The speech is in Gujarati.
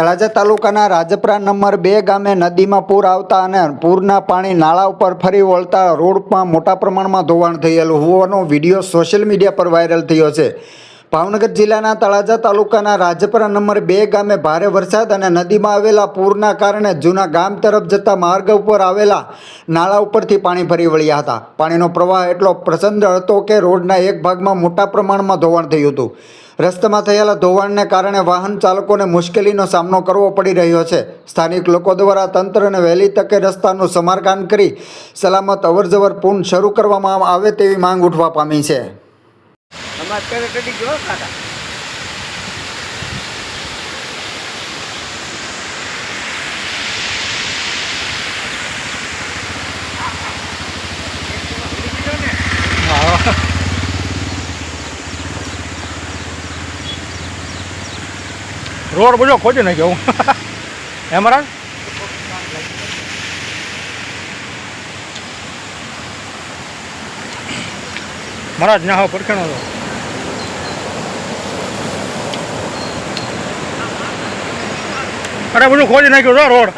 તળાજા તાલુકાના રાજપરા નંબર 2 ગામે નદીમાં પૂર આવતા અને પૂરના પાણી નાળા ઉપર ફરી વળતા રોડમાં મોટા પ્રમાણમાં ધોવાણ થયેલું હોવાનો વિડીયો સોશિયલ મીડિયા પર વાયરલ થયો છે। ભાવનગર જિલ્લાના તળાજા તાલુકાના રાજપરા નંબર 2 ગામે ભારે વરસાદ અને નદીમાં આવેલા પૂરના કારણે જૂના ગામ તરફ જતા માર્ગ ઉપર આવેલા નાળા ઉપરથી પાણી ફરી વળ્યા હતા। પાણીનો પ્રવાહ એટલો પ્રચંડ હતો કે રોડના એક ભાગમાં મોટા પ્રમાણમાં ધોવાણ થયું હતું। રસ્તામાં થયેલા ધોવાણને કારણે વાહન ચાલકોને મુશ્કેલીનો સામનો કરવો પડી રહ્યો છે। સ્થાનિક લોકો દ્વારા તંત્રને વહેલી તકે રસ્તાનું સમારકામ કરી સલામત અવરજવર પુનઃ શરૂ કરવામાં આવે તેવી માંગ ઉઠવા પામી છે। रोड बोलो खोजे नहीं जाऊँ हेमराज महाराज ना हो परखेणो तो अरे बोलो खोजे नहीं क्यों रोड